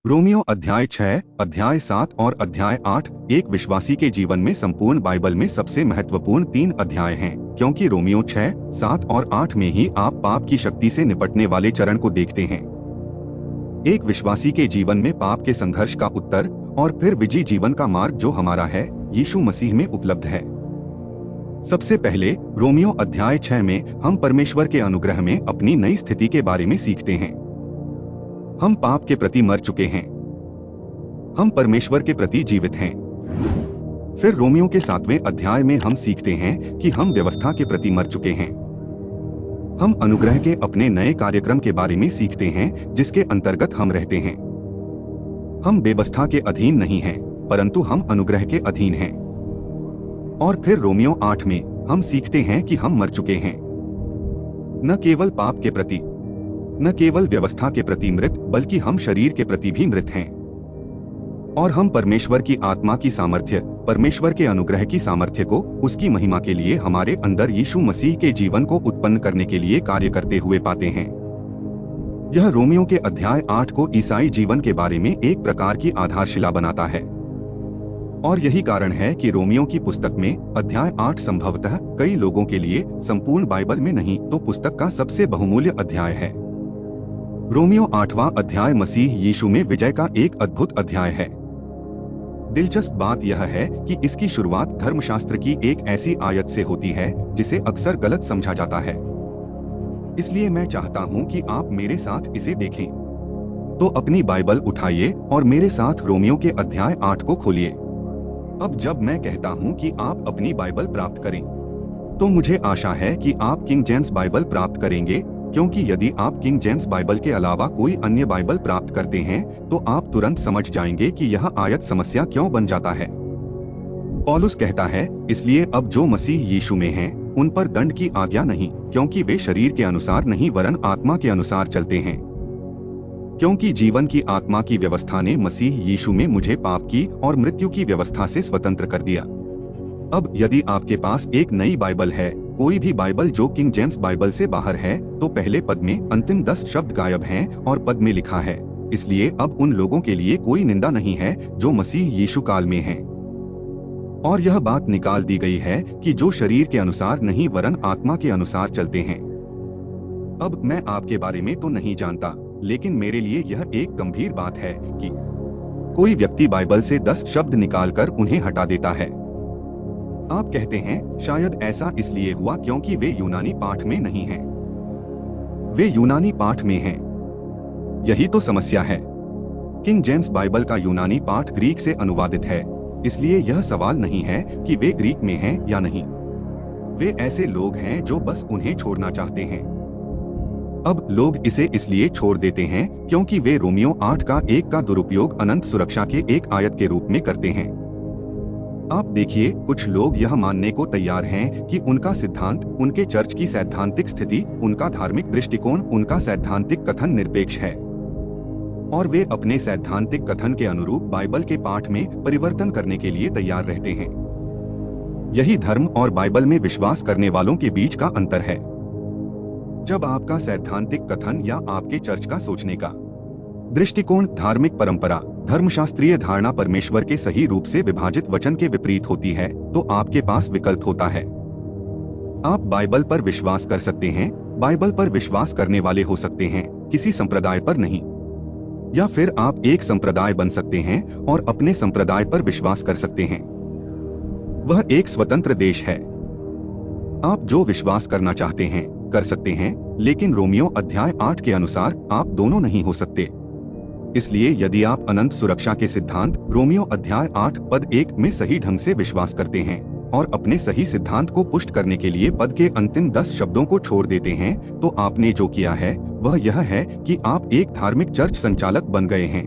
Romeo अध्याय 6, अध्याय 7 और अध्याय 8 एक विश्वासी के जीवन में संपूर्ण बाइबल में सबसे महत्वपूर्ण 3 अध्याय हैं, क्योंकि रोमियो 6, 7 और 8 में ही आप पाप की शक्ति से निपटने वाले चरण को देखते हैं। एक विश्वासी के जीवन में पाप के संघर्ष का उत्तर और फिर विजयी जीवन का मार्ग जो हमारा है, यीशु मसीह में उपलब्ध है। सबसे पहले रोमियो अध्याय 6 में हम परमेश्वर के अनुग्रह में अपनी नई स्थिति के बारे में सीखते हैं। हम पाप के प्रति मर चुके हैं, हम परमेश्वर के प्रति जीवित हैं। फिर रोमियो के 7वें अध्याय में हम सीखते हैं कि हम व्यवस्था के प्रति मर चुके हैं। हम अनुग्रह के अपने नए कार्यक्रम के बारे में सीखते हैं जिसके अंतर्गत हम रहते हैं। हम व्यवस्था के अधीन नहीं हैं, परंतु हम अनुग्रह के अधीन हैं। और फिर रोमियो 8 में हम सीखते हैं कि हम मर चुके हैं, न केवल पाप के प्रति, न केवल व्यवस्था के प्रति मृत, बल्कि हम शरीर के प्रति भी मृत हैं। और हम परमेश्वर की आत्मा की सामर्थ्य, परमेश्वर के अनुग्रह की सामर्थ्य को उसकी महिमा के लिए हमारे अंदर यीशु मसीह के जीवन को उत्पन्न करने के लिए कार्य करते हुए पाते हैं। यह रोमियो के अध्याय 8 को ईसाई जीवन के बारे में एक प्रकार की आधारशिला बनाता है। और यही कारण है कि रोमियो की पुस्तक में अध्याय 8 संभवतः कई लोगों के लिए संपूर्ण बाइबल में नहीं तो पुस्तक का सबसे बहुमूल्य अध्याय है। रोमियो 8वां अध्याय मसीह यीशु में विजय का एक अद्भुत अध्याय है। दिलचस्प बात यह है कि इसकी शुरुआत धर्मशास्त्र की एक ऐसी आयत से होती है जिसे अक्सर गलत समझा जाता है। इसलिए मैं चाहता हूं कि आप मेरे साथ इसे देखें। तो अपनी बाइबल उठाइए और मेरे साथ रोमियो के अध्याय 8 को खोलिए। अब जब मैं कहता हूं कि आप अपनी बाइबल प्राप्त करें, तो मुझे आशा है कि आप किंग जेम्स बाइबल प्राप्त करेंगे, क्योंकि यदि आप किंग जेम्स बाइबल के अलावा कोई अन्य बाइबल प्राप्त करते हैं तो आप तुरंत समझ जाएंगे कि यह आयत समस्या क्यों बन जाता है। पौलुस कहता है, इसलिए अब जो मसीह यीशु में हैं, उन पर दंड की आज्ञा नहीं, क्योंकि वे शरीर के अनुसार नहीं वरन आत्मा के अनुसार चलते हैं। क्योंकि जीवन की आत्मा की व्यवस्था ने मसीह यीशु में मुझे पाप की और मृत्यु की व्यवस्था से स्वतंत्र कर दिया। अब यदि आपके पास एक नई बाइबल है, कोई भी बाइबल जो किंग जेम्स बाइबल से बाहर है, तो पहले पद में अंतिम 10 शब्द गायब हैं और पद में लिखा है, इसलिए अब उन लोगों के लिए कोई निंदा नहीं है जो मसीह यीशु काल में हैं। और यह बात निकाल दी गई है कि जो शरीर के अनुसार नहीं वरन आत्मा के अनुसार चलते हैं। अब मैं आपके बारे में तो नहीं जानता, लेकिन मेरे लिए यह एक गंभीर बात है कि कोई व्यक्ति बाइबल से 10 शब्द निकालकर उन्हें हटा देता है। आप कहते हैं, शायद ऐसा इसलिए हुआ क्योंकि वे यूनानी पाठ में नहीं हैं। वे यूनानी पाठ में हैं। यही तो समस्या है। किंग जेम्स बाइबल का यूनानी पाठ ग्रीक से अनुवादित है, इसलिए यह सवाल नहीं है कि वे ग्रीक में हैं या नहीं। वे ऐसे लोग हैं जो बस उन्हें छोड़ना चाहते हैं। अब लोग इसे इसलिए छोड़ देते हैं क्योंकि वे रोमियो 8 का 1 का दुरुपयोग अनंत सुरक्षा के एक आयत के रूप में करते हैं। आप देखिए, कुछ लोग यह मानने को तैयार हैं कि उनका सिद्धांत, उनके चर्च की सैद्धांतिक स्थिति, उनका धार्मिक दृष्टिकोण, उनका सैद्धांतिक कथन निरपेक्ष है, और वे अपने सैद्धांतिक कथन के अनुरूप बाइबल के पाठ में परिवर्तन करने के लिए तैयार रहते हैं। यही धर्म और बाइबल में विश्वास करने वालों के बीच का अंतर है। जब आपका सैद्धांतिक कथन या आपके चर्च का सोचने का दृष्टिकोण, धार्मिक परंपरा, धर्मशास्त्रीय धारणा परमेश्वर के सही रूप से विभाजित वचन के विपरीत होती है, तो आपके पास विकल्प होता है। आप बाइबल पर विश्वास कर सकते हैं, बाइबल पर विश्वास करने वाले हो सकते हैं, किसी संप्रदाय पर नहीं। या फिर आप एक संप्रदाय बन सकते हैं और अपने संप्रदाय पर विश्वास कर सकते हैं। वह एक स्वतंत्र देश है। आप जो विश्वास करना चाहते हैं कर सकते हैं, लेकिन रोमियो अध्याय 8 के अनुसार आप दोनों नहीं हो सकते। इसलिए यदि आप अनंत सुरक्षा के सिद्धांत रोमियो अध्याय 8 पद 1 में सही ढंग से विश्वास करते हैं और अपने सही सिद्धांत को पुष्ट करने के लिए पद के अंतिम 10 शब्दों को छोड़ देते हैं, तो आपने जो किया है वह यह है कि आप एक धार्मिक चर्च संचालक बन गए हैं।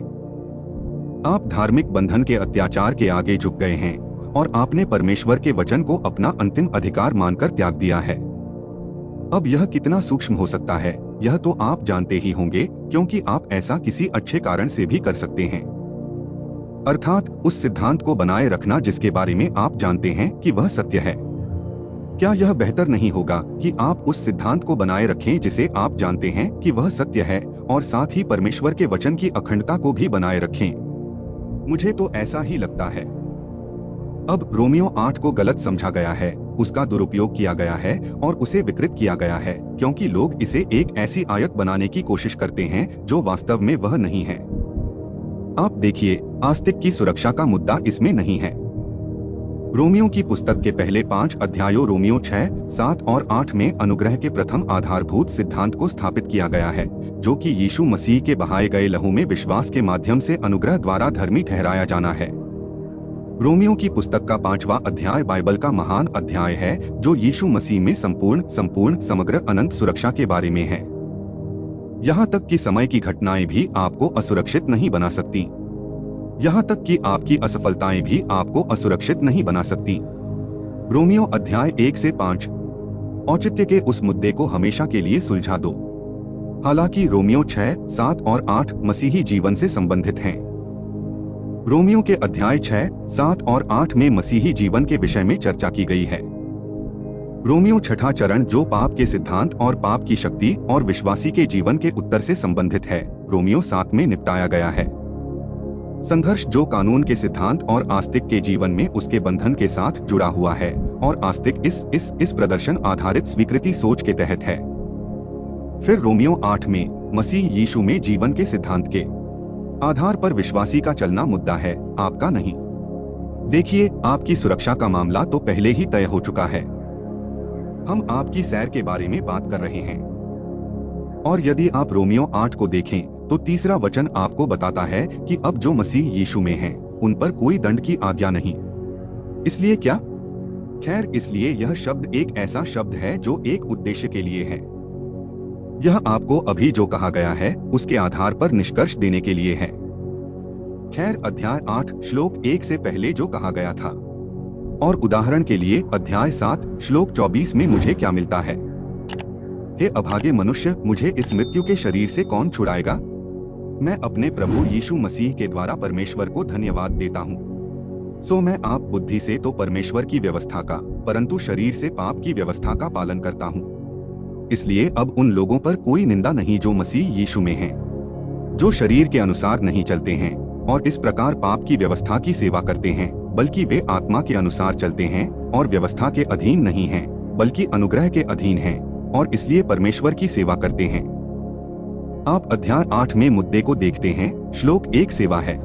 आप धार्मिक बंधन के अत्याचार के आगे झुक गए हैं और आपने परमेश्वर के वचन को अपना अंतिम अधिकार मानकर त्याग दिया है। अब यह कितना सूक्ष्म हो सकता है, यह तो आप जानते ही होंगे, क्योंकि आप ऐसा किसी अच्छे कारण से भी कर सकते हैं। अर्थात उस सिद्धांत को बनाए रखना जिसके बारे में आप जानते हैं कि वह सत्य है। क्या यह बेहतर नहीं होगा कि आप उस सिद्धांत को बनाए रखें जिसे आप जानते हैं कि वह सत्य है, और साथ ही परमेश्वर के वचन की अखंडता को भी बनाए रखें? मुझे तो ऐसा ही लगता है। अब रोमियो 8 को गलत समझा गया है, उसका दुरुपयोग किया गया है और उसे विकृत किया गया है, क्योंकि लोग इसे एक ऐसी आयत बनाने की कोशिश करते हैं जो वास्तव में वह नहीं है। आप देखिए, आस्तिक की सुरक्षा का मुद्दा इसमें नहीं है। रोमियो की पुस्तक के पहले 5 अध्यायों रोमियो 6, 7 और 8 में अनुग्रह के प्रथम आधारभूत सिद्धांत को स्थापित किया गया है, जो कि यीशु मसीह के बहाए गए लहू में विश्वास के माध्यम से अनुग्रह द्वारा धर्मी ठहराया जाना है। रोमियो की पुस्तक का 5वां अध्याय बाइबल का महान अध्याय है, जो यीशु मसीह में संपूर्ण समग्र अनंत सुरक्षा के बारे में है। यहाँ तक कि समय की घटनाएं भी आपको असुरक्षित नहीं बना सकती। यहाँ तक कि आपकी असफलताएं भी आपको असुरक्षित नहीं बना सकती। रोमियो अध्याय 1 से 5 औचित्य के उस मुद्दे को हमेशा के लिए सुलझा दो। हालांकि रोमियो 6, 7 और 8 मसीही जीवन से संबंधित हैं। रोमियो के अध्याय 6, 7 और 8 में मसीही जीवन के विषय में चर्चा की गई है। रोमियो छठा चरण जो पाप के सिद्धांत और पाप की शक्ति और विश्वासी के जीवन के उत्तर से संबंधित है, रोमियो 7 में निपटाया गया है। संघर्ष जो कानून के सिद्धांत और आस्तिक के जीवन में उसके बंधन के साथ जुड़ा हुआ है, और आस्तिक इस प्रदर्शन आधारित स्वीकृति सोच के तहत है। फिर रोमियो 8 में मसीह यीशु में जीवन के सिद्धांत के आधार पर विश्वासी का चलना मुद्दा है, आपका नहीं। देखिए, आपकी सुरक्षा का मामला तो पहले ही तय हो चुका है। हम आपकी सैर के बारे में बात कर रहे हैं। और यदि आप रोमियो 8 को देखें तो तीसरा वचन आपको बताता है कि अब जो मसीह यीशु में हैं, उन पर कोई दंड की आज्ञा नहीं। इसलिए क्या? खैर, इसलिए यह शब्द एक ऐसा शब्द है जो एक उद्देश्य के लिए है। यह आपको अभी जो कहा गया है उसके आधार पर निष्कर्ष देने के लिए है। खैर, अध्याय 8 श्लोक 1 से पहले जो कहा गया था, और उदाहरण के लिए अध्याय 7 श्लोक 24 में मुझे क्या मिलता है? हे अभागे मनुष्य, मुझे इस मृत्यु के शरीर से कौन छुड़ाएगा? मैं अपने प्रभु यीशु मसीह के द्वारा परमेश्वर को धन्यवाद देता हूँ। सो मैं आप बुद्धि से तो परमेश्वर की व्यवस्था का, परंतु शरीर से पाप की व्यवस्था का पालन करता हूँ। इसलिए अब उन लोगों पर कोई निंदा नहीं जो मसीह यीशु में हैं, जो शरीर के अनुसार नहीं चलते हैं और इस प्रकार पाप की व्यवस्था की सेवा करते हैं, बल्कि वे आत्मा के अनुसार चलते हैं और व्यवस्था के अधीन नहीं हैं, बल्कि अनुग्रह के अधीन हैं, और इसलिए परमेश्वर की सेवा करते हैं। आप अध्याय 8 में मुद्दे को देखते हैं, श्लोक 1 सेवा है।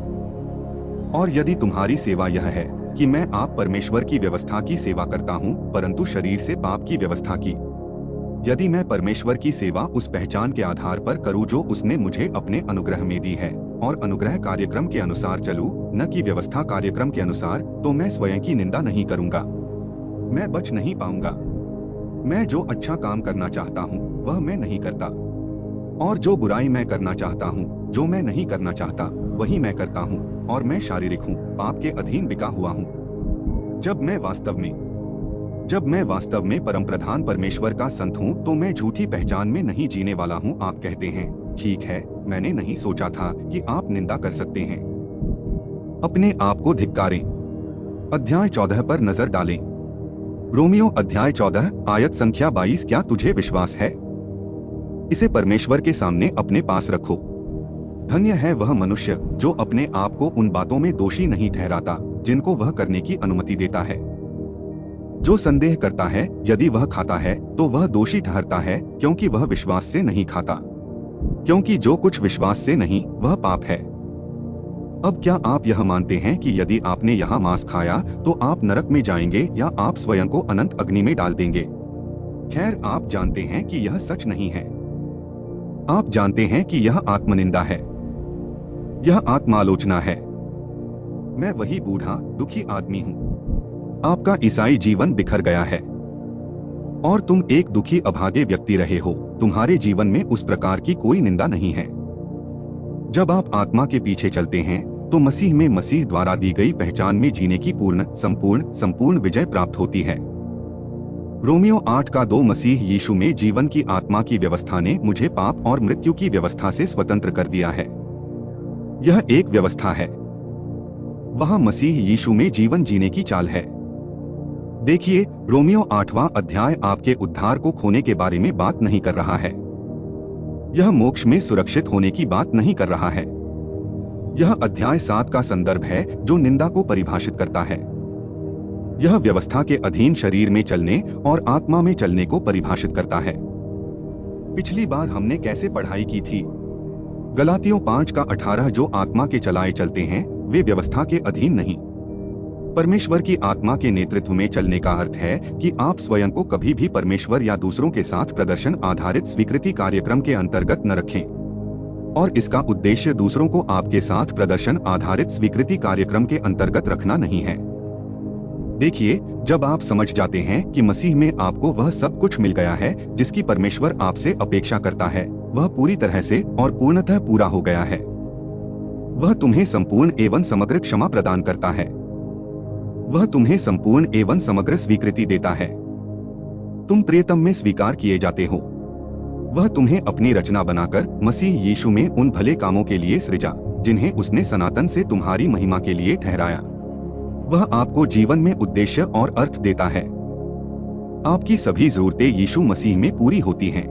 और यदि तुम्हारी सेवा यह है कि मैं आप परमेश्वर की व्यवस्था की सेवा करता हूं, परंतु शरीर से पाप की व्यवस्था की, यदि मैं परमेश्वर की सेवा उस पहचान के आधार पर करूं जो उसने मुझे अपने अनुग्रह में दी है, और अनुग्रह कार्यक्रम के अनुसार चलूं, न कि व्यवस्था कार्यक्रम के अनुसार, तो मैं स्वयं की निंदा नहीं करूंगा। मैं बच नहीं पाऊंगा। मैं जो अच्छा काम करना चाहता हूं, वह मैं नहीं करता, और जो बुराई मैं करना चाहता हूं, जो मैं नहीं करना चाहता, वही मैं करता हूं, और मैं शारीरिक हूं, पाप के अधीन बिका हुआ हूं। जब मैं वास्तव में परमप्रधान परमेश्वर का संत हूं, तो मैं झूठी पहचान में नहीं जीने वाला हूं। आप कहते हैं, ठीक है, मैंने नहीं सोचा था कि आप निंदा कर सकते हैं। अपने आप को धिक्कारें। अध्याय 14 पर नजर डालें। रोमियो अध्याय 14 आयत संख्या 22। क्या तुझे विश्वास है? इसे परमेश्वर के सामने अपने पास रखो। धन्य है वह मनुष्य जो अपने आप को उन बातों में दोषी नहीं ठहराता जिनको वह करने की अनुमति देता है। जो संदेह करता है यदि वह खाता है तो वह दोषी ठहरता है, क्योंकि वह विश्वास से नहीं खाता, क्योंकि जो कुछ विश्वास से नहीं वह पाप है। अब क्या आप यह मानते हैं कि यदि आपने यहाँ मांस खाया तो आप नरक में जाएंगे या आप स्वयं को अनंत अग्नि में डाल देंगे? खैर, आप जानते हैं कि यह सच नहीं है। आप जानते हैं कि यह आत्मनिंदा है, यह आत्मालोचना है। मैं वही बूढ़ा दुखी आदमी हूँ। आपका ईसाई जीवन बिखर गया है और तुम एक दुखी अभागे व्यक्ति रहे हो। तुम्हारे जीवन में उस प्रकार की कोई निंदा नहीं है। जब आप आत्मा के पीछे चलते हैं तो मसीह में मसीह द्वारा दी गई पहचान में जीने की संपूर्ण विजय प्राप्त होती है। रोमियो 8 का 2 मसीह यीशु में जीवन की आत्मा की व्यवस्था ने मुझे पाप और मृत्यु की व्यवस्था से स्वतंत्र कर दिया है। यह एक व्यवस्था है, वहां मसीह यीशु में जीवन जीने की चाल है। देखिए, रोमियो 8वां अध्याय आपके उद्धार को खोने के बारे में बात नहीं कर रहा है। यह मोक्ष में सुरक्षित होने की बात नहीं कर रहा है। यह अध्याय 7 का संदर्भ है जो निंदा को परिभाषित करता है। यह व्यवस्था के अधीन शरीर में चलने और आत्मा में चलने को परिभाषित करता है। पिछली बार हमने कैसे पढ़ाई की थी? गलातियों 5:18 जो आत्मा के चलाए चलते हैं वे व्यवस्था के अधीन नहीं। परमेश्वर की आत्मा के नेतृत्व में चलने का अर्थ है कि आप स्वयं को कभी भी परमेश्वर या दूसरों के साथ प्रदर्शन आधारित स्वीकृति कार्यक्रम के अंतर्गत न रखें। और इसका उद्देश्य दूसरों को आपके साथ प्रदर्शन आधारित स्वीकृति कार्यक्रम के अंतर्गत रखना नहीं है। देखिए, जब आप समझ जाते हैं कि मसीह में आपको वह सब कुछ मिल गया है जिसकी परमेश्वर आपसे अपेक्षा करता है, वह पूरी तरह से और पूर्णतः पूरा हो गया है। वह तुम्हें संपूर्ण एवं समग्र क्षमा प्रदान करता है। वह तुम्हें संपूर्ण एवं समग्र स्वीकृति देता है। तुम प्रियतम में स्वीकार किए जाते हो। वह तुम्हें अपनी रचना बनाकर मसीह यीशु में उन भले कामों के लिए सृजा जिन्हें उसने सनातन से तुम्हारी महिमा के लिए ठहराया। वह आपको जीवन में उद्देश्य और अर्थ देता है। आपकी सभी जरूरतें यीशु मसीह में पूरी होती हैं।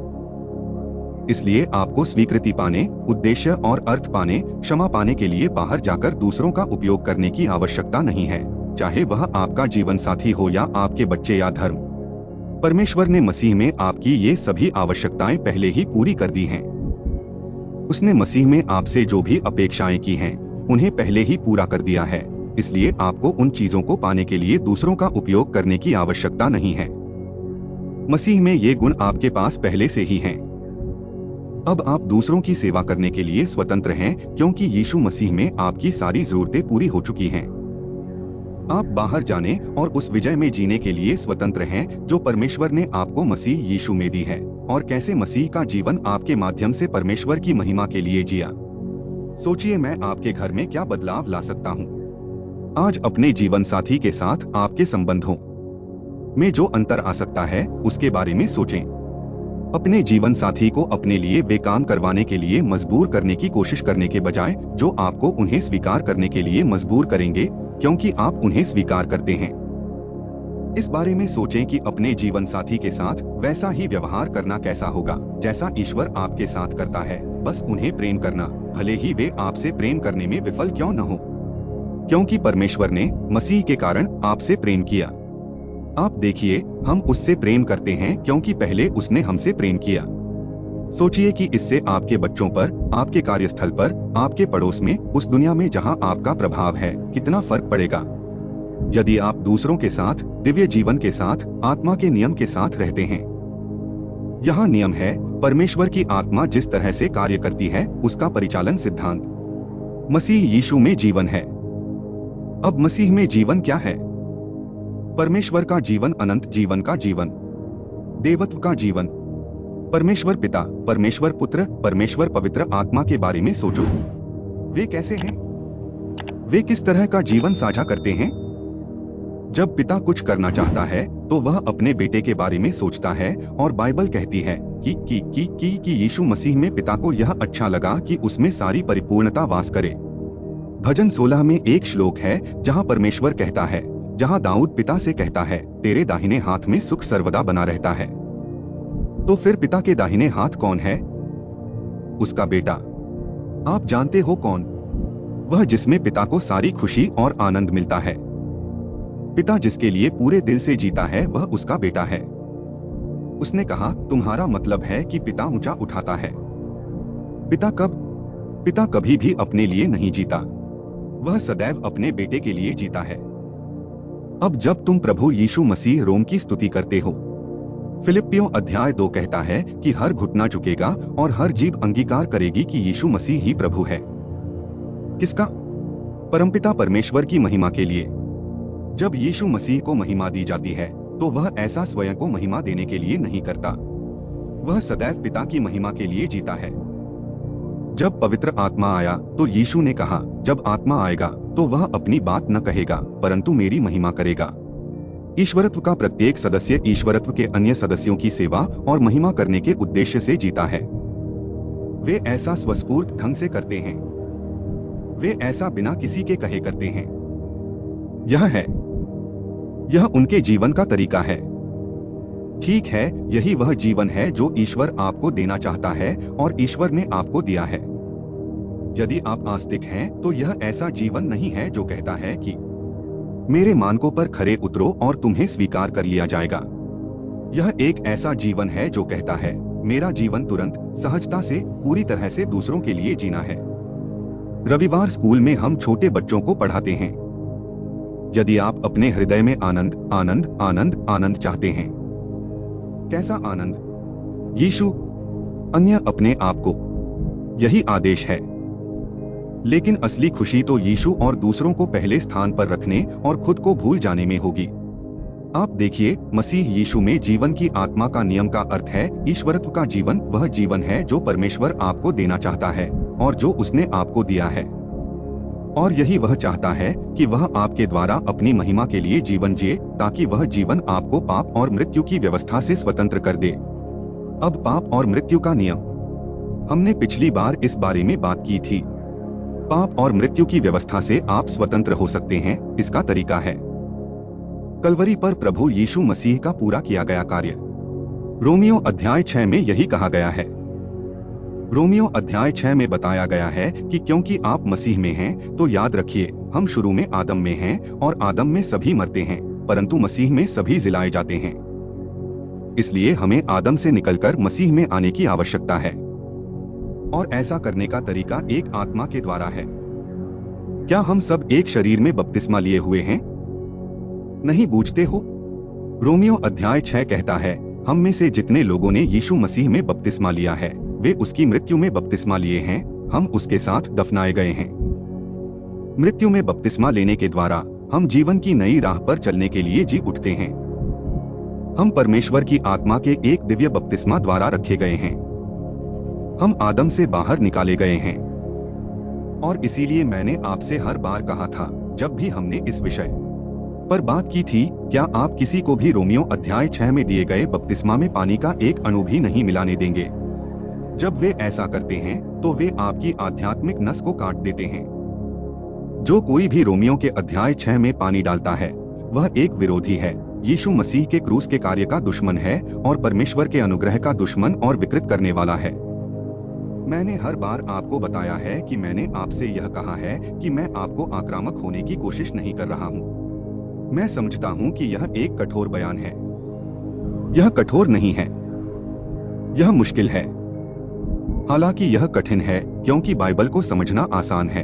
इसलिए आपको स्वीकृति पाने, उद्देश्य और अर्थ पाने, क्षमा पाने के लिए बाहर जाकर दूसरों का उपयोग करने की आवश्यकता नहीं है, चाहे वह आपका जीवन साथी हो या आपके बच्चे या धर्म। परमेश्वर ने मसीह में आपकी ये सभी आवश्यकताएं पहले ही पूरी कर दी हैं। उसने मसीह में आपसे जो भी अपेक्षाएं की हैं, उन्हें पहले ही पूरा कर दिया है। इसलिए आपको उन चीजों को पाने के लिए दूसरों का उपयोग करने की आवश्यकता नहीं है। मसीह में ये गुण आपके पास पहले से ही हैं। अब आप दूसरों की सेवा करने के लिए स्वतंत्र हैं क्योंकि यीशु मसीह में आपकी सारी जरूरतें पूरी हो चुकी हैं। आप बाहर जाने और उस विजय में जीने के लिए स्वतंत्र हैं जो परमेश्वर ने आपको मसीह यीशु में दी है, और कैसे मसीह का जीवन आपके माध्यम से परमेश्वर की महिमा के लिए जिया। सोचिए, मैं आपके घर में क्या बदलाव ला सकता हूँ। आज अपने जीवन साथी के साथ आपके संबंधों में जो अंतर आ सकता है उसके बारे में सोचें। अपने जीवन साथी को अपने लिए वे काम करवाने के लिए मजबूर करने की कोशिश करने के बजाय जो आपको उन्हें स्वीकार करने के लिए मजबूर करेंगे क्योंकि आप उन्हें स्वीकार करते हैं। इस बारे में सोचें कि अपने जीवन साथी के साथ वैसा ही व्यवहार करना कैसा होगा जैसा ईश्वर आपके साथ करता है। बस उन्हें प्रेम करना, भले ही वे आपसे प्रेम करने में विफल क्यों न हो, क्योंकि परमेश्वर ने मसीह के कारण आपसे प्रेम किया। आप देखिए, हम उससे प्रेम करते हैं क्योंकि पहले उसने हमसे प्रेम किया। सोचिए कि इससे आपके बच्चों पर, आपके कार्यस्थल पर, आपके पड़ोस में, उस दुनिया में जहां आपका प्रभाव है, कितना फर्क पड़ेगा यदि आप दूसरों के साथ, दिव्य जीवन के साथ, आत्मा के नियम के साथ रहते हैं। यहाँ नियम है, परमेश्वर की आत्मा जिस तरह से कार्य करती है उसका परिचालन सिद्धांत। मसीह यीशु में जीवन है। अब मसीह में जीवन क्या है? परमेश्वर का जीवन, अनंत जीवन का जीवन, देवत्व का जीवन, परमेश्वर पिता, परमेश्वर पुत्र, परमेश्वर पवित्र आत्मा के बारे में सोचो। वे कैसे हैं? वे किस तरह का जीवन साझा करते हैं? जब पिता कुछ करना चाहता है तो वह अपने बेटे के बारे में सोचता है, और बाइबल कहती है कि यीशु मसीह में पिता को यह अच्छा लगा कि उसमें सारी परिपूर्णता वास करे। भजन 16 में एक श्लोक है जहां परमेश्वर कहता है, जहां दाऊद पिता से कहता है, तेरे दाहिने हाथ में सुख सर्वदा बना रहता है। तो फिर पिता के दाहिने हाथ कौन है? उसका बेटा। आप जानते हो कौन? वह जिसमें पिता को सारी खुशी और आनंद मिलता है। पिता जिसके लिए पूरे दिल से जीता है वह उसका बेटा है। उसने कहा, तुम्हारा मतलब है कि पिता ऊंचा उठाता है। पिता कभी भी अपने लिए नहीं जीता, वह सदैव अपने बेटे के लिए जीता है। अब जब तुम प्रभु यीशु मसीह रोम की स्तुति करते हो, फिलिप्पियों अध्याय 2 कहता है कि हर घुटना झुकेगा और हर जीभ अंगीकार करेगी कि यीशु मसीह ही प्रभु है। किसका? परमपिता परमेश्वर की महिमा के लिए। जब यीशु मसीह को महिमा दी जाती है तो वह ऐसा स्वयं को महिमा देने के लिए नहीं करता, वह सदैव पिता की महिमा के लिए जीता है। जब पवित्र आत्मा आया तो यीशु ने कहा, जब आत्मा आएगा तो वह अपनी बात न कहेगा परंतु मेरी महिमा करेगा। ईश्वरत्व का प्रत्येक सदस्य ईश्वरत्व के अन्य सदस्यों की सेवा और महिमा करने के उद्देश्य से जीता है। वे ऐसा स्वस्फूर्त ढंग से करते हैं, वे ऐसा बिना किसी के कहे करते हैं। यह है यह उनके जीवन का तरीका है। ठीक है, यही वह जीवन है जो ईश्वर आपको देना चाहता है और ईश्वर ने आपको दिया है। यदि आप आस्तिक हैं, तो यह ऐसा जीवन नहीं है जो कहता है कि मेरे मानकों पर खरे उतरो और तुम्हें स्वीकार कर लिया जाएगा। यह एक ऐसा जीवन है जो कहता है मेरा जीवन तुरंत, सहजता से, पूरी तरह से दूसरों के लिए जीना है। रविवार स्कूल में हम छोटे बच्चों को पढ़ाते हैं, यदि आप अपने हृदय में आनंद आनंद आनंद आनंद चाहते हैं। कैसा आनंद? यीशु, अन्य, अपने आप को, यही आदेश है। लेकिन असली खुशी तो यीशु और दूसरों को पहले स्थान पर रखने और खुद को भूल जाने में होगी। आप देखिए, मसीह यीशु में जीवन की आत्मा का नियम का अर्थ है ईश्वरत्व का जीवन। वह जीवन है जो परमेश्वर आपको देना चाहता है और जो उसने आपको दिया है। और यही वह चाहता है कि वह आपके द्वारा अपनी महिमा के लिए जीवन जिए, ताकि वह जीवन आपको पाप और मृत्यु की व्यवस्था से स्वतंत्र कर दे। अब पाप और मृत्यु का नियम, हमने पिछली बार इस बारे में बात की थी। पाप और मृत्यु की व्यवस्था से आप स्वतंत्र हो सकते हैं। इसका तरीका है कलवरी पर प्रभु यीशु मसीह का पूरा किया गया कार्य। रोमियो अध्याय 6 में यही कहा गया है। रोमियो अध्याय 6 में बताया गया है कि क्योंकि आप मसीह में हैं, तो याद रखिए, हम शुरू में आदम में हैं और आदम में सभी मरते हैं, परंतु मसीह में सभी जिलाए जाते हैं। इसलिए हमें आदम से निकलकर मसीह में आने की आवश्यकता है, और ऐसा करने का तरीका एक आत्मा के द्वारा है। क्या हम सब एक शरीर में बपतिस्मा लिए हुए हैं? नहीं बूझते हो? रोमियो अध्याय 6 कहता है, हम में से जितने लोगों ने यीशु मसीह में बपतिस्मा लिया है, वे उसकी मृत्यु में बपतिस्मा लिए हैं। हम उसके साथ दफनाए गए हैं। मृत्यु में बपतिस्मा लेने के द्वारा हम जीवन की नई राह पर चलने के लिए जी उठते हैं। हम परमेश्वर की आत्मा के एक दिव्य बपतिस्मा द्वारा रखे गए हैं। हम आदम से बाहर निकाले गए हैं। और इसीलिए मैंने आपसे हर बार कहा था, जब भी हमने इस विषय पर बात की थी, क्या आप किसी को भी रोमियो अध्याय 6 में दिए गए बपतिस्मा में पानी का एक अणु भी नहीं मिलाने देंगे। जब वे ऐसा करते हैं, तो वे आपकी आध्यात्मिक नस को काट देते हैं। जो कोई भी रोमियो के अध्याय 6 में पानी डालता है, वह एक विरोधी है, यीशु मसीह के क्रूस के कार्य का दुश्मन है और परमेश्वर के अनुग्रह का दुश्मन और विकृत करने वाला है। मैंने हर बार आपको बताया है कि मैंने आपसे यह कहा है कि मैं आपको आक्रामक होने की कोशिश नहीं कर रहा हूं। मैं समझता हूं कि यह एक कठोर बयान है। यह कठोर नहीं है, यह मुश्किल है। हालांकि यह कठिन है, क्योंकि बाइबल को समझना आसान है।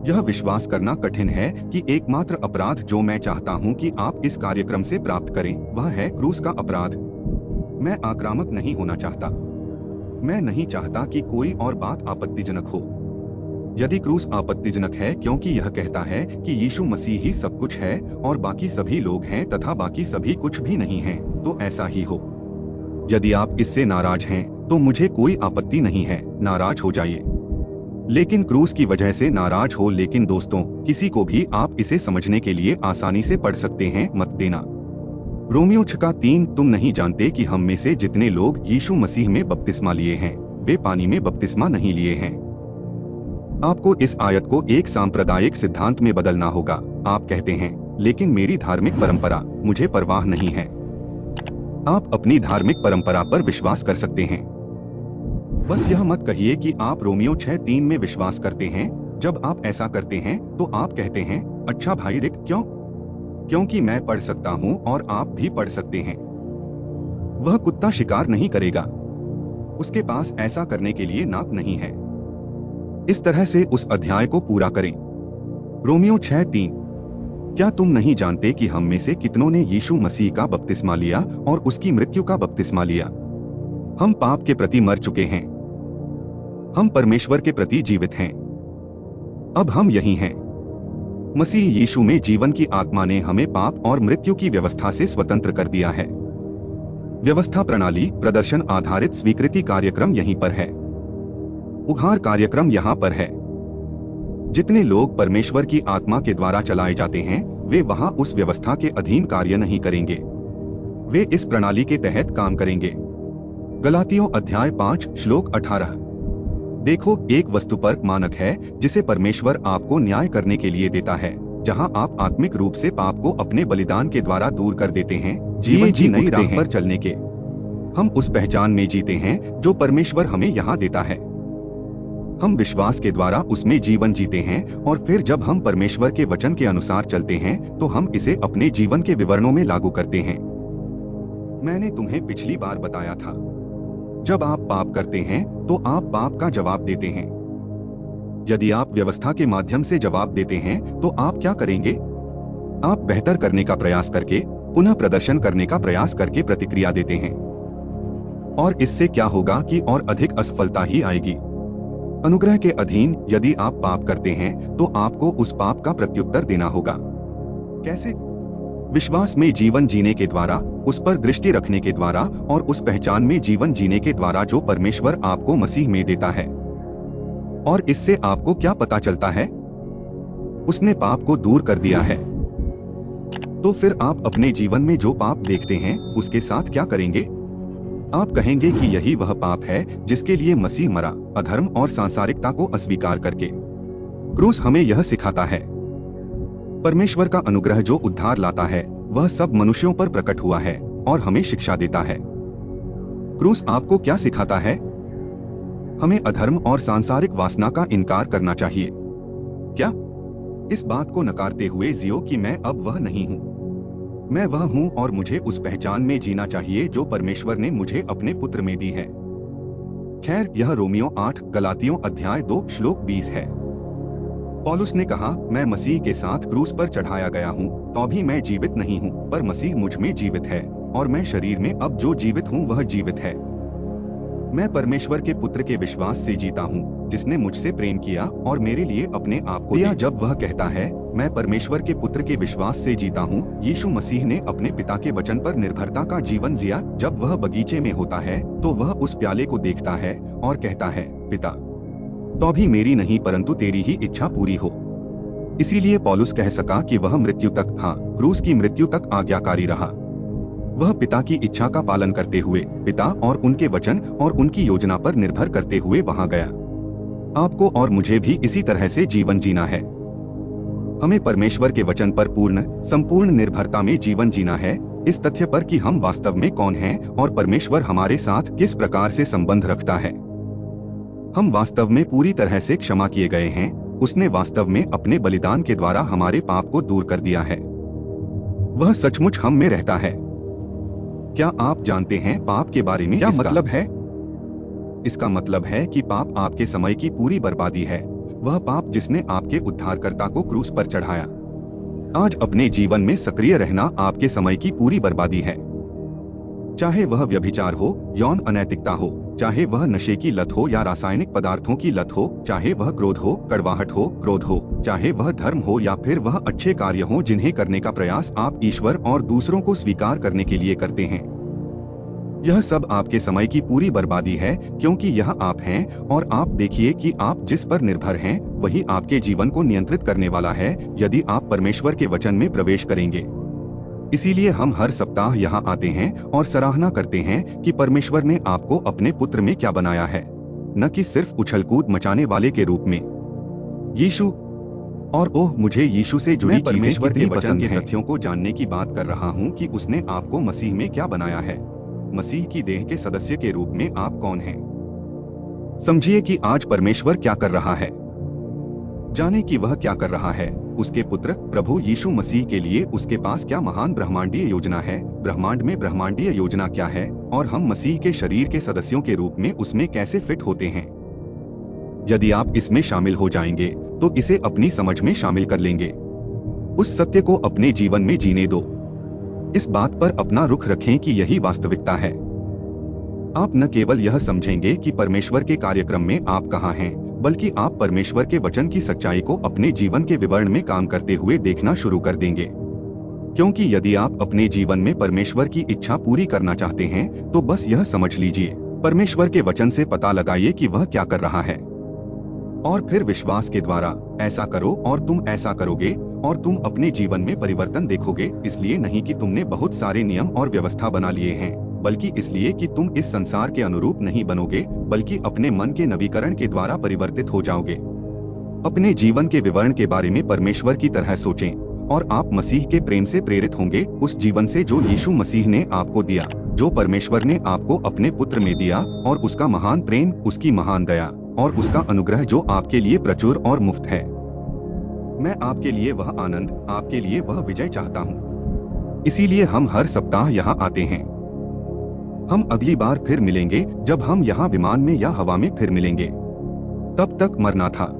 यह विश्वास करना कठिन है कि एकमात्र अपराध जो मैं चाहता हूं कि आप इस कार्यक्रम से प्राप्त करें, वह है क्रूस का अपराध। मैं आक्रामक नहीं होना चाहता। मैं नहीं चाहता कि कोई और बात आपत्तिजनक हो। यदि क्रूस आपत्तिजनक है क्योंकि यह कहता है कि यीशु मसीह ही सब कुछ है और बाकी सभी लोग हैं तथा बाकी सभी कुछ भी नहीं हैं, तो ऐसा ही हो। यदि आप इससे नाराज हैं, तो मुझे कोई आपत्ति नहीं है, नाराज हो जाइए। लेकिन क्रूस की वजह से नाराज हो। लेकिन दोस्तों, किसी को भी आप इसे समझने के लिए आसानी से पढ़ सकते हैं, मत देना। रोमियो 6:3, तुम नहीं जानते कि हम में से जितने लोग यीशु मसीह में बपतिस्मा लिए हैं, वे पानी में बपतिस्मा नहीं लिए हैं। आपको इस आयत को एक सांप्रदायिक सिद्धांत में बदलना होगा। आप कहते हैं, लेकिन मेरी धार्मिक परंपरा, मुझे परवाह नहीं है। आप अपनी धार्मिक परंपरा पर विश्वास कर सकते हैं। बस यह मत कहिए कि आप रोमियो 6:3 में विश्वास करते हैं। जब आप ऐसा करते हैं, तो आप कहते हैं, अच्छा भाई रिक, क्यों? क्योंकि मैं पढ़ सकता हूं और आप भी पढ़ सकते हैं। वह कुत्ता शिकार नहीं करेगा। उसके पास ऐसा करने के लिए नाक नहीं है। इस तरह से उस अध्याय को पूरा करें। रोमियो 6:3, क्या तुम नहीं जानते कि हम में से कितनों ने यीशु मसीह का बपतिस्मा लिया और उसकी मृत्यु का बपतिस्मा लिया? हम पाप के प्रति मर चुके हैं। हम परमेश्वर के प्रति जीवित हैं। अब हम यही हैं। मसीह यीशु में जीवन की आत्मा ने हमें पाप और मृत्यु की व्यवस्था से स्वतंत्र कर दिया है। व्यवस्था प्रणाली, प्रदर्शन आधारित स्वीकृति कार्यक्रम यहीं पर है। उद्धार कार्यक्रम यहाँ पर है। जितने लोग परमेश्वर की आत्मा के द्वारा चलाए जाते हैं, वे वहां उस व्यवस्था के अधीन कार्य नहीं करेंगे। वे इस प्रणाली के तहत काम करेंगे। गलातियों अध्याय 5 श्लोक 18। देखो, एक वस्तुपरक मानक है जिसे परमेश्वर आपको न्याय करने के लिए देता है, जहां आप आत्मिक रूप से पाप को अपने बलिदान के द्वारा दूर कर देते हैं, जीवन की नई राह पर चलने के। हम उस पहचान में जीते हैं जो परमेश्वर हमें यहाँ देता है। हम विश्वास के द्वारा उसमें जीवन जीते हैं और फिर जब हम परमेश्वर के वचन के अनुसार चलते हैं तो हम इसे अपने जीवन के विवरणों में लागू करते हैं। मैंने तुम्हें पिछली बार बताया था, जब आप पाप करते हैं तो आप पाप का जवाब देते हैं। यदि आप व्यवस्था के माध्यम से जवाब देते हैं तो आप क्या करेंगे? आप बेहतर करने का प्रयास करके, पुनः प्रदर्शन करने का प्रयास करके प्रतिक्रिया देते हैं। और इससे क्या होगा कि और अधिक असफलता ही आएगी। अनुग्रह के अधीन यदि आप पाप करते हैं तो आपको उस पाप का प्रत्युत्तर देना होगा। कैसे? विश्वास में जीवन जीने के द्वारा, उस पर दृष्टि रखने के द्वारा और उस पहचान में जीवन जीने के द्वारा जो परमेश्वर आपको मसीह में देता है। और इससे आपको क्या पता चलता है? उसने पाप को दूर कर दिया है। तो फिर आप अपने जीवन में जो पाप देखते हैं उसके साथ क्या करेंगे? आप कहेंगे कि यही वह पाप है जिसके लिए मसीह मरा, अधर्म और सांसारिकता को अस्वीकार करके। क्रूस हमें यह सिखाता है। परमेश्वर का अनुग्रह जो उद्धार लाता है वह सब मनुष्यों पर प्रकट हुआ है और हमें शिक्षा देता है। क्रूस आपको क्या सिखाता है? हमें अधर्म और सांसारिक वासना का इनकार करना चाहिए। क्या? इस बात को नकारते हुए जियो कि मैं अब वह नहीं हूँ, मैं वह हूँ और मुझे उस पहचान में जीना चाहिए जो परमेश्वर ने मुझे अपने पुत्र में दी है। खैर, यह रोमियो 8 गलातियों अध्याय 2 श्लोक 20 है। पौलुस ने कहा, मैं मसीह के साथ क्रूस पर चढ़ाया गया हूँ, तो भी मैं जीवित नहीं हूँ, पर मसीह मुझ में जीवित है, और मैं शरीर में अब जो जीवित हूँ वह जीवित है। मैं परमेश्वर के पुत्र के विश्वास से जीता हूँ, जिसने मुझसे प्रेम किया और मेरे लिए अपने आप को दिया। जब वह कहता है, मैं परमेश्वर के पुत्र के विश्वास से जीता हूँ, यीशु मसीह ने अपने पिता के वचन पर निर्भरता का जीवन जिया। जब वह बगीचे में होता है तो वह उस प्याले को देखता है और कहता है, पिता, तो भी मेरी नहीं परंतु तेरी ही इच्छा पूरी हो। इसीलिए पौलुस कह सका कि वह मृत्यु तक, हाँ, क्रूस की मृत्यु तक आज्ञाकारी रहा। वह पिता की इच्छा का पालन करते हुए, पिता और उनके वचन और उनकी योजना पर निर्भर करते हुए वहां गया। आपको और मुझे भी इसी तरह से जीवन जीना है। हमें परमेश्वर के वचन पर पूर्ण, संपूर्ण निर्भरता में जीवन जीना है, इस तथ्य पर कि हम वास्तव में कौन हैं और परमेश्वर हमारे साथ किस प्रकार से संबंध रखता है। हम वास्तव में पूरी तरह से क्षमा किए गए हैं। उसने वास्तव में अपने बलिदान के द्वारा हमारे पाप को दूर कर दिया है। वह सचमुच हम में रहता है। क्या आप जानते हैं पाप के बारे में क्या मतलब है? इसका मतलब है कि पाप आपके समय की पूरी बर्बादी है। वह पाप जिसने आपके उद्धारकर्ता को क्रूस पर चढ़ाया। आज अपने जीवन में सक्रिय रहना आपके समय की पूरी बर्बादी है। चाहे वह व्यभिचार हो, यौन अनैतिकता हो, चाहे वह नशे की लत हो या रासायनिक पदार्थों की लत हो, चाहे वह क्रोध हो, कड़वाहट हो, क्रोध हो, चाहे वह धर्म हो या फिर वह अच्छे कार्य हो जिन्हें करने का प्रयास आप ईश्वर और दूसरों को स्वीकार करने के लिए करते हैं। यह सब आपके समय की पूरी बर्बादी है, क्योंकि यह आप हैं और आप देखिए कि आप जिस पर निर्भर हैं वही आपके जीवन को नियंत्रित करने वाला है यदि आप परमेश्वर के वचन में प्रवेश करेंगे। इसीलिए हम हर सप्ताह यहाँ आते हैं और सराहना करते हैं कि परमेश्वर ने आपको अपने पुत्र में क्या बनाया है, न कि सिर्फ उछलकूद मचाने वाले के रूप में। यीशु और ओह, मुझे यीशु से जुड़ी परमेश्वर के वचन के तथ्यों को जानने की बात कर रहा हूँ कि उसने आपको मसीह में क्या बनाया है। मसीह की देह के सदस्य के रूप में आप कौन हैं? समझिए कि आज परमेश्वर क्या कर रहा है। जाने कि वह क्या कर रहा है। उसके पुत्र प्रभु यीशु मसीह के लिए उसके पास क्या महान ब्रह्मांडीय योजना है। ब्रह्मांड में ब्रह्मांडीय योजना क्या है और हम मसीह के शरीर के सदस्यों के रूप में उसमें कैसे फिट होते हैं। यदि आप इसमें शामिल हो जाएंगे तो इसे अपनी समझ में शामिल कर लेंगे। उस सत्य को अपने जीवन में जीने दो। इस बात पर अपना रुख रखें कि यही वास्तविकता है। आप न केवल यह समझेंगे कि परमेश्वर के कार्यक्रम में आप कहाँ हैं, बल्कि आप परमेश्वर के वचन की सच्चाई को अपने जीवन के विवरण में काम करते हुए देखना शुरू कर देंगे। क्योंकि यदि आप अपने जीवन में परमेश्वर की इच्छा पूरी करना चाहते हैं तो बस यह समझ लीजिए, परमेश्वर के वचन से पता लगाइए कि वह क्या कर रहा है, और फिर विश्वास के द्वारा ऐसा करो और तुम ऐसा करोगे और तुम अपने जीवन में परिवर्तन देखोगे। इसलिए नहीं कि तुमने बहुत सारे नियम और व्यवस्था बना लिए हैं, बल्कि इसलिए कि तुम इस संसार के अनुरूप नहीं बनोगे, बल्कि अपने मन के नवीकरण के द्वारा परिवर्तित हो जाओगे। अपने जीवन के विवरण के बारे में परमेश्वर की तरह सोचें और आप मसीह के प्रेम से प्रेरित होंगे, उस जीवन से जो यीशु मसीह ने आपको दिया, जो परमेश्वर ने आपको अपने पुत्र में दिया, और उसका महान प्रेम, उसकी महान दया और उसका अनुग्रह जो आपके लिए प्रचुर और मुफ्त है। मैं आपके लिए वह आनंद, आपके लिए वह विजय चाहता हूँ। इसीलिए हम हर सप्ताह यहाँ आते हैं। हम अगली बार फिर मिलेंगे जब हम यहाँ विमान में या हवा में फिर मिलेंगे। तब तक मरना था।